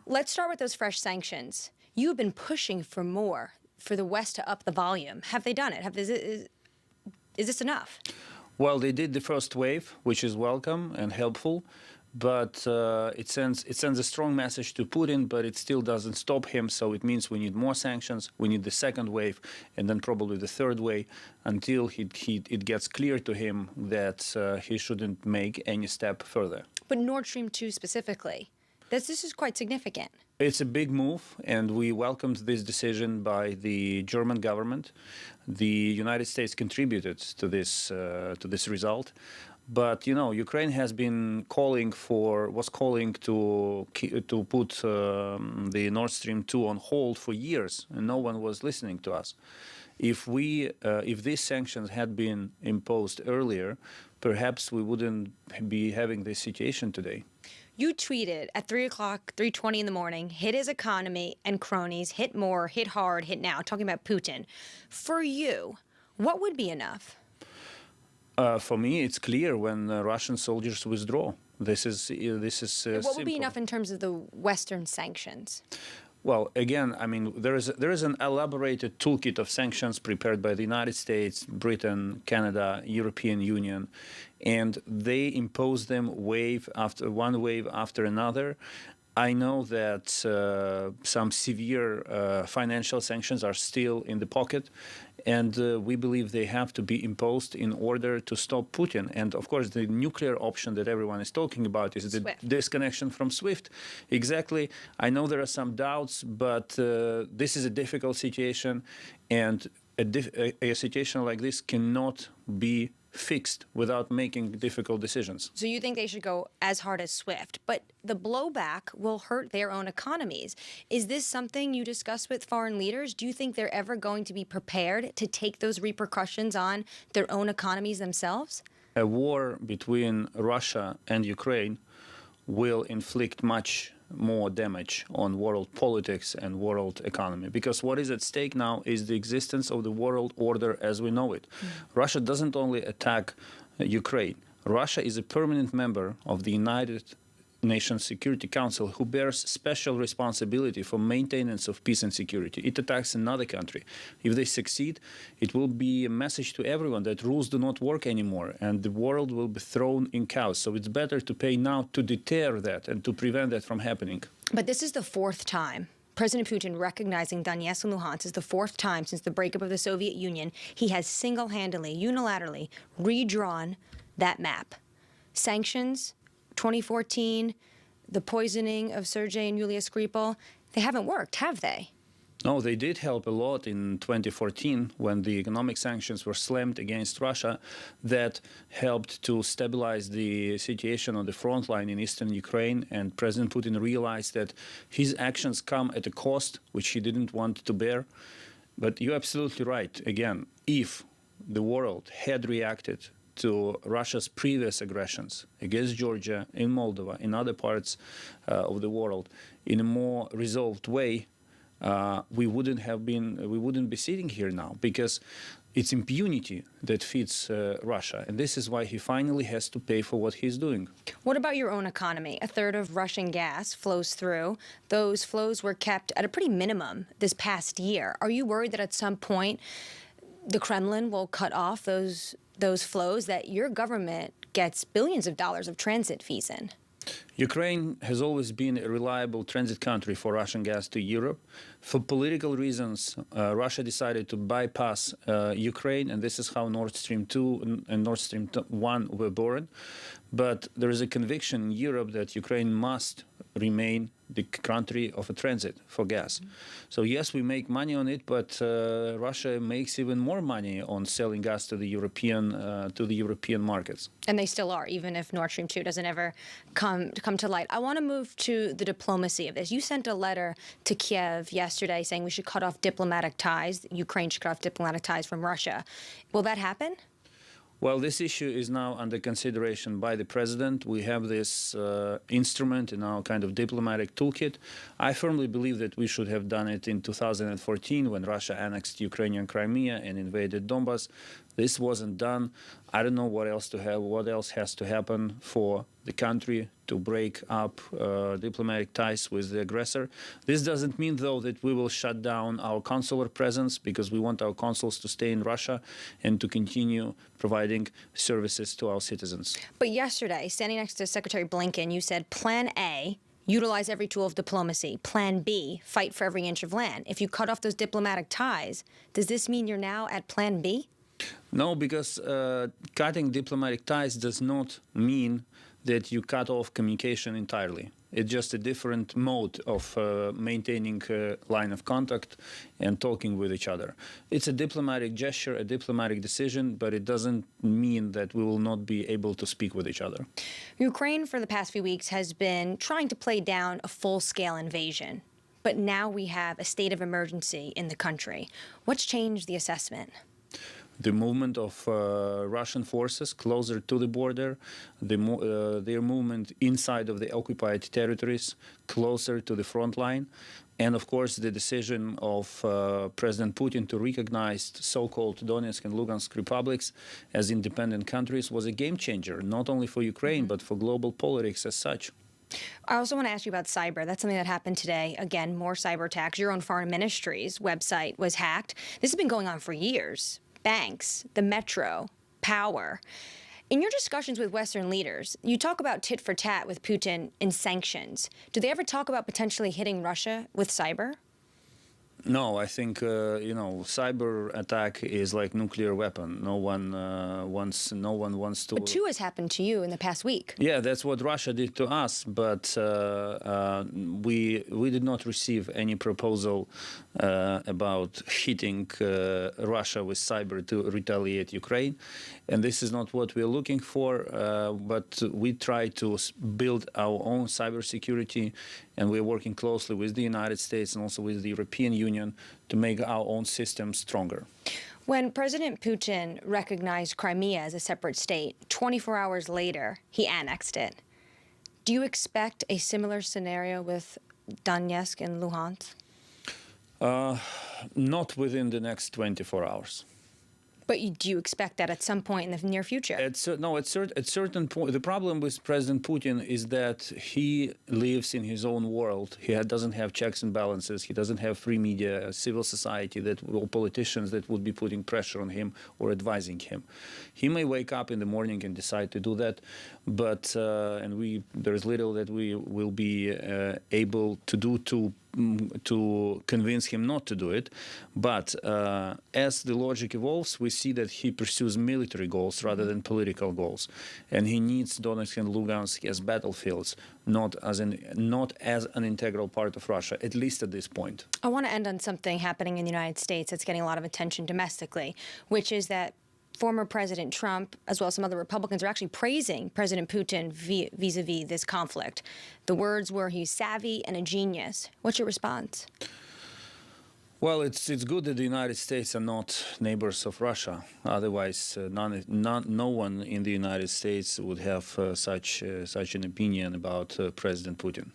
Let's start with those fresh sanctions. You have been pushing for more, for the West to up the volume. Have they done it? Is this enough? Well, they did the first wave, which is welcome and helpful, but it sends a strong message to Putin, but it still doesn't stop him. So it means we need more sanctions, we need the second wave, and then probably the third wave, until it gets clear to him that he shouldn't make any step further. But Nord Stream 2 specifically, this is quite significant. It's a big move, and we welcomed this decision by the German government. The United States contributed to this result, but Ukraine has been calling to put the Nord Stream 2 on hold for years, and no one was listening to us. If these sanctions had been imposed earlier, perhaps we wouldn't be having this situation today. You tweeted at 3 o'clock, 3:20 in the morning, hit his economy and cronies, hit more, hit hard, hit now, talking about Putin. For you, what would be enough? For me, it's clear when Russian soldiers withdraw. This is What would be enough in terms of the Western sanctions? Well, again, I mean, there is an elaborated toolkit of sanctions prepared by the United States, Britain, Canada, European Union, and they impose them one wave after another. I know that some severe financial sanctions are still in the pocket, and we believe they have to be imposed in order to stop Putin. And of course, the nuclear option that everyone is talking about is the disconnection from SWIFT. Exactly. I know there are some doubts, but this is a difficult situation, and a situation like this cannot be fixed without making difficult decisions. So you think they should go as hard as SWIFT, but the blowback will hurt their own economies. Is this something you discuss with foreign leaders? Do you think they're ever going to be prepared to take those repercussions on their own economies themselves? A war between Russia and Ukraine will inflict much more damage on world politics and world economy, because what is at stake now is the existence of the world order as we know it. Russia doesn't only attack Ukraine. Russia is a permanent member of the United Nations Security Council who bears special responsibility for maintenance of peace and security. It attacks another country. If they succeed, it will be a message to everyone that rules do not work anymore and the world will be thrown in chaos. So it's better to pay now to deter that and to prevent that from happening. But this is the fourth time President Putin recognizing Donetsk and Luhansk is the fourth time since the breakup of the Soviet Union he has single-handedly, unilaterally redrawn that map. Sanctions, 2014, the poisoning of Sergei and Yulia Skripal, they haven't worked, have they? No, they did help a lot in 2014 when the economic sanctions were slammed against Russia. That helped to stabilize the situation on the front line in eastern Ukraine, and President Putin realized that his actions come at a cost which he didn't want to bear. But you're absolutely right. Again, if the world had reacted to Russia's previous aggressions against Georgia, in Moldova, in other parts of the world, in a more resolved way, we wouldn't be sitting here now, because it's impunity that feeds Russia, and this is why he finally has to pay for what he's doing. What about your own economy? A third of Russian gas flows through. Those flows were kept at a pretty minimum this past year. Are you worried that at some point the Kremlin will cut off those flows that your government gets billions of dollars of transit fees in? Ukraine has always been a reliable transit country for Russian gas to Europe. For political reasons, Russia decided to bypass Ukraine, and this is how Nord Stream 2 and Nord Stream 1 were born. But there is a conviction in Europe that Ukraine must remain the country of a transit for gas. So yes, we make money on it, but Russia makes even more money on selling gas to the European markets. And they still are, even if Nord Stream 2 doesn't ever come to light. I want to move to the diplomacy of this. You sent a letter to Kiev yesterday saying we should cut off diplomatic ties. Ukraine should cut off diplomatic ties from Russia. Will that happen? Well, this issue is now under consideration by the president. We have this instrument in our kind of diplomatic toolkit. I firmly believe that we should have done it in 2014 when Russia annexed Ukrainian Crimea and invaded Donbas. This wasn't done. I don't know what else has to happen for the country to break up diplomatic ties with the aggressor. This doesn't mean, though, that we will shut down our consular presence, because we want our consuls to stay in Russia and to continue providing services to our citizens. But yesterday, standing next to Secretary Blinken, you said Plan A, utilize every tool of diplomacy. Plan B, fight for every inch of land. If you cut off those diplomatic ties, does this mean you're now at Plan B? No, because cutting diplomatic ties does not mean that you cut off communication entirely. It's just a different mode of maintaining a line of contact and talking with each other. It's a diplomatic gesture, a diplomatic decision, but it doesn't mean that we will not be able to speak with each other. Ukraine, for the past few weeks, has been trying to play down a full-scale invasion. But now we have a state of emergency in the country. What's changed the assessment? The movement of Russian forces closer to the border, their movement inside of the occupied territories, closer to the front line, and of course the decision of President Putin to recognize so-called Donetsk and Lugansk republics as independent countries was a game changer, not only for Ukraine, but for global politics as such. I also want to ask you about cyber. That's something that happened today. Again, more cyber attacks. Your own foreign ministry's website was hacked. This has been going on for years. Banks, the Dmytro, power. In your discussions with Western leaders, you talk about tit for tat with Putin in sanctions. Do they ever talk about potentially hitting Russia with cyber? No, I think cyber attack is like nuclear weapon. No one wants to. But two has happened to you in the past week. Yeah, that's what Russia did to us. But we did not receive any proposal about hitting Russia with cyber to retaliate Ukraine, and this is not what we're looking for. But we try to build our own cybersecurity, and we're working closely with the United States and also with the European Union to make our own system stronger. When President Putin recognized Crimea as a separate state, 24 hours later, he annexed it. Do you expect a similar scenario with Donetsk and Luhansk? Not within the next 24 hours. But do you expect that at some point in the near future? At certain point, the problem with President Putin is that he lives in his own world. He doesn't have checks and balances. He doesn't have free media, civil society, or politicians that would be putting pressure on him or advising him. He may wake up in the morning and decide to do that, but there is little that we will be able to do to convince him not to do it. But as the logic evolves, we see that he pursues military goals rather than political goals. And he needs Donetsk and Lugansk as battlefields, not as an integral part of Russia, at least at this point. I want to end on something happening in the United States that's getting a lot of attention domestically, which is that former President Trump, as well as some other Republicans, are actually praising President Putin vis-a-vis this conflict. The words were, he's savvy and a genius. What's your response? Well, it's good that the United States are not neighbors of Russia. Otherwise, no one in the United States would have such an opinion about President Putin.